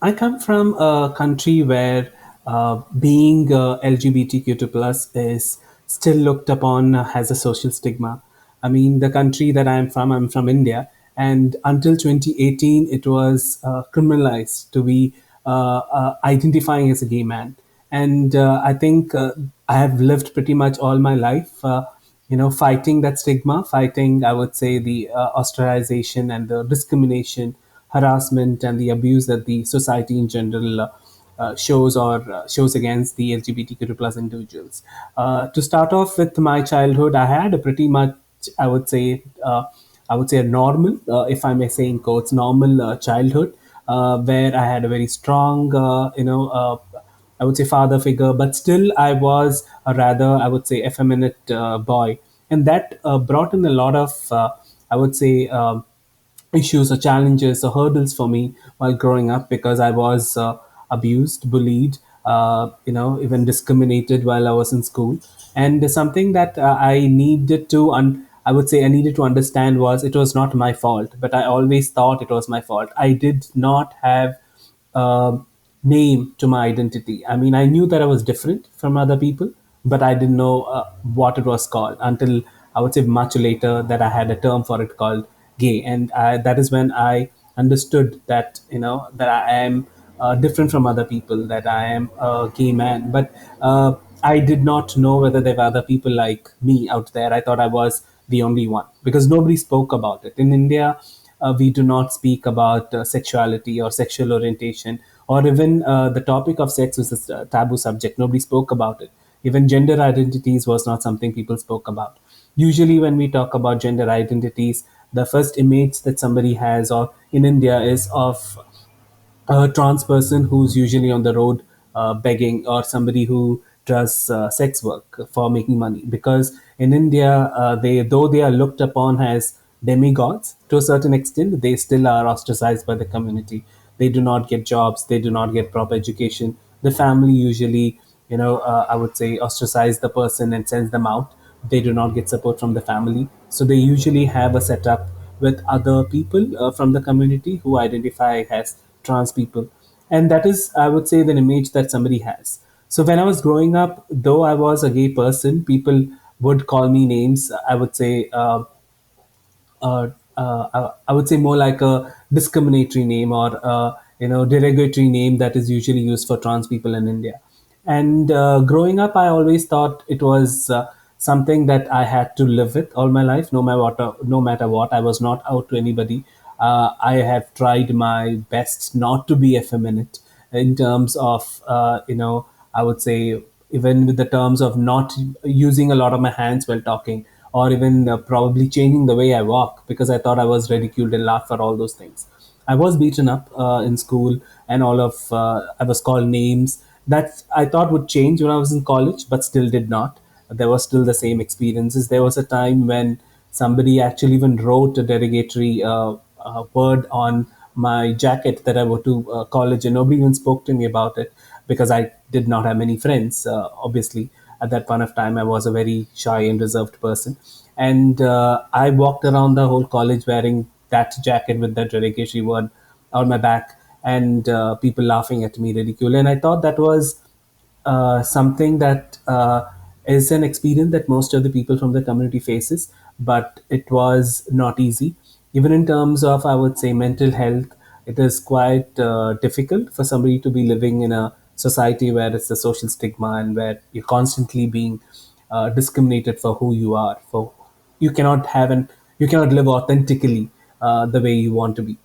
I come from a country where being LGBTQ2 plus is still looked upon as a social stigma. I mean, the country that I'm from India, and until 2018, it was criminalized to be identifying as a gay man. And I think I have lived pretty much all my life, fighting that stigma, fighting, I would say, the ostracization and the discrimination, harassment, and the abuse that the society in general shows against the LGBTQ plus individuals. To start off with my childhood, I had a pretty much, I would say, a normal, if I may say in quotes, normal childhood, where I had a very strong, I would say father figure, but still I was a rather, I would say, effeminate boy, and that brought in a lot of, I would say. Issues or challenges or hurdles for me while growing up because I was abused, bullied, even discriminated while I was in school. And something that I needed to, I would say, I needed to understand was it was not my fault, but I always thought it was my fault. I did not have uh, name to my identity. I mean, I knew that I was different from other people, but I didn't know what it was called until I would say much later that I had a term for it called gay, and that is when I understood that that I am different from other people, that I am a gay man. But I did not know whether there were other people like me out there. I thought I was the only one because nobody spoke about it in India. We do not speak about sexuality or sexual orientation, or even the topic of sex was a taboo subject. Nobody spoke about it. Even gender identities was not something people spoke about. Usually, when we talk about gender identities, the first image that somebody has, or in India, is of a trans person who's usually on the road begging, or somebody who does sex work for making money. Because in India, they though they are looked upon as demigods to a certain extent, they still are ostracized by the community. They do not get jobs. They do not get proper education. The family usually, I would say, ostracize the person and sends them out. They do not get support from the family, so they usually have a setup with other people from the community who identify as trans people. And that is, I would say, the image that somebody has. So when I was growing up, though I was a gay person, people would call me names, I would say, I would say more like a discriminatory name, or derogatory name that is usually used for trans people in India. And growing up, I always thought it was something that I had to live with all my life, no matter what. I was not out to anybody. I have tried my best not to be effeminate in terms of, I would say, even with the terms of not using a lot of my hands while talking, or even probably changing the way I walk because I thought I was ridiculed and laughed for all those things. I was beaten up in school, and I was called names that I thought would change when I was in college, but still did not. There was still the same experiences. There was a time when somebody actually even wrote a derogatory word on my jacket that I wore to college, and nobody even spoke to me about it because I did not have many friends. Obviously, at that point of time, I was a very shy and reserved person, and I walked around the whole college wearing that jacket with that derogatory word on my back, and people laughing at me, ridicule. And I thought that was something that is an experience that most of the people from the community faces, but it was not easy. Even in terms of, I would say, mental health, it is quite difficult for somebody to be living in a society where it's a social stigma and where you're constantly being discriminated for who you are. For you cannot live authentically the way you want to be,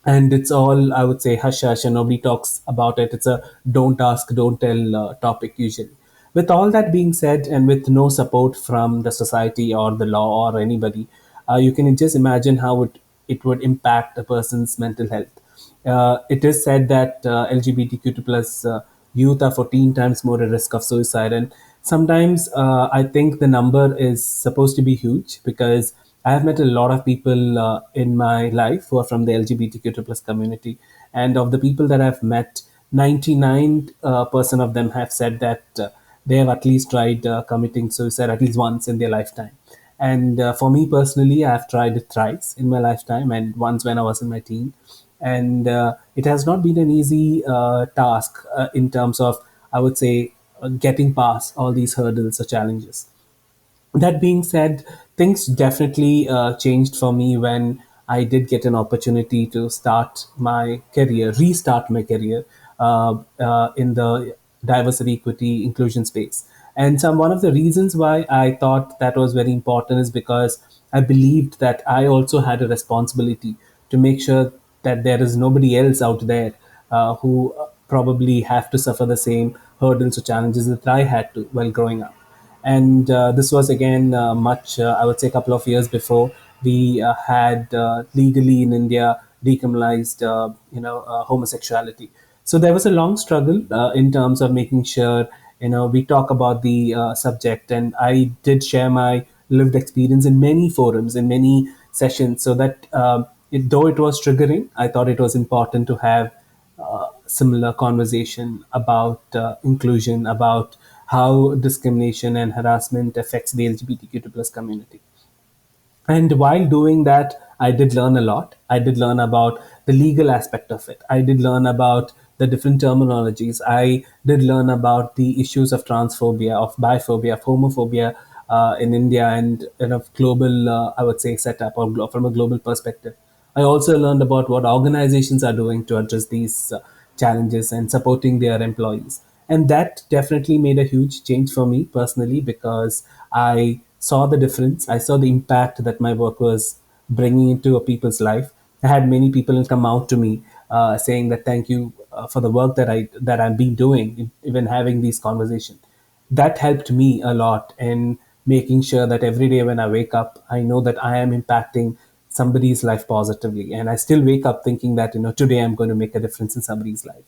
and it's all, I would say, hush hush, and nobody talks about it. It's a don't ask don't tell topic usually. With all that being said, and with no support from the society or the law or anybody, you can just imagine how it would impact a person's mental health. It is said that LGBTQ plus youth are 14 times more at risk of suicide. And sometimes I think the number is supposed to be huge because I have met a lot of people in my life who are from the LGBTQ plus community. And of the people that I've met, 99% of them have said that they have at least tried committing suicide at least once in their lifetime. And for me personally, I have tried it thrice in my lifetime, and once when I was in my teen. and it has not been an easy task in terms of, I would say, getting past all these hurdles or challenges. That being said, things definitely changed for me when I did get an opportunity to restart my career in the diversity, equity, inclusion space. And one of the reasons why I thought that was very important is because I believed that I also had a responsibility to make sure that there is nobody else out there who probably have to suffer the same hurdles or challenges that I had to while growing up. And this was again much, I would say, a couple of years before we had legally in India decriminalized, homosexuality. So there was a long struggle in terms of making sure, we talk about the subject, and I did share my lived experience in many forums, in many sessions, so that though it was triggering, I thought it was important to have similar conversation about inclusion, about how discrimination and harassment affects the LGBTQ plus community. And while doing that, I did learn a lot. I did learn about the legal aspect of it. I did learn about the different terminologies. I did learn about the issues of transphobia, of biphobia, of homophobia in India, and of global, I would say, setup, or from a global perspective. I also learned about what organizations are doing to address these challenges and supporting their employees. And that definitely made a huge change for me personally, because I saw the difference. I saw the impact that my work was bringing into a people's life. I had many people come out to me saying that thank you for the work that I've been doing, even having these conversations. That helped me a lot in making sure that every day when I wake up, I know that I am impacting somebody's life positively. And I still wake up thinking that, today I'm going to make a difference in somebody's life.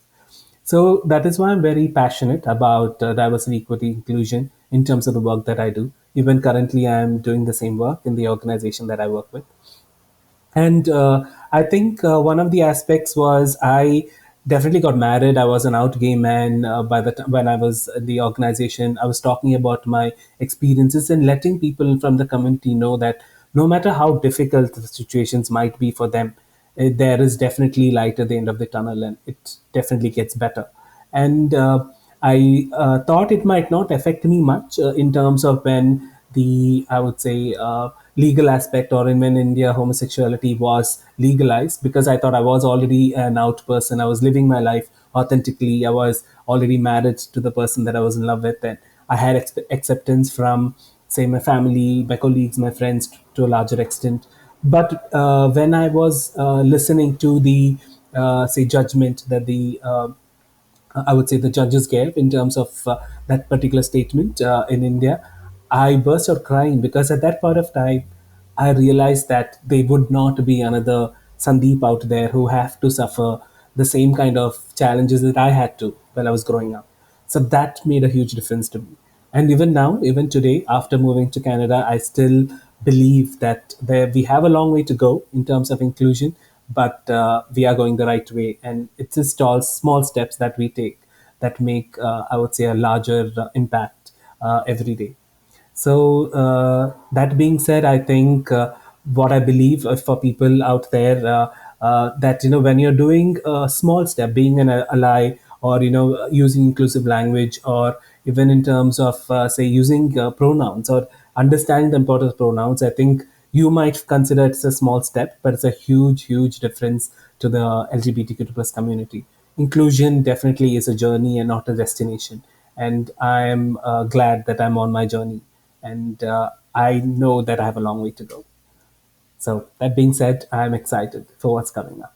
So that is why I'm very passionate about diversity, equity, inclusion in terms of the work that I do. Even currently, I'm doing the same work in the organization that I work with. And I think one of the aspects was I definitely got married. I was an out gay man by the time when I was in the organization. I was talking about my experiences and letting people from the community know that no matter how difficult the situations might be for them, there is definitely light at the end of the tunnel, and it definitely gets better. And I thought it might not affect me much in terms of when the, I would say, legal aspect, or in when India homosexuality was legalized, because I thought I was already an out person. I was living my life authentically. I was already married to the person that I was in love with, and I had acceptance from, say, my family, my colleagues, my friends to a larger extent. But when I was listening to the, say, judgment that the I would say the judges gave in terms of that particular statement in India, I burst out crying, because at that point of time, I realized that there would not be another Sandeep out there who have to suffer the same kind of challenges that I had to while I was growing up. So that made a huge difference to me. And even now, even today, after moving to Canada, I still believe that we have a long way to go in terms of inclusion, but we are going the right way. And it's just all small steps that we take that make, I would say, a larger impact every day. So that being said, I think what I believe for people out there, that when you're doing a small step, being an ally, or using inclusive language, or even in terms of say using pronouns, or understanding the importance of pronouns, I think you might consider it's a small step, but it's a huge, huge difference to the LGBTQ plus community. Inclusion definitely is a journey and not a destination. And I am glad that I'm on my journey. And I know that I have a long way to go. So, that being said, I'm excited for what's coming up.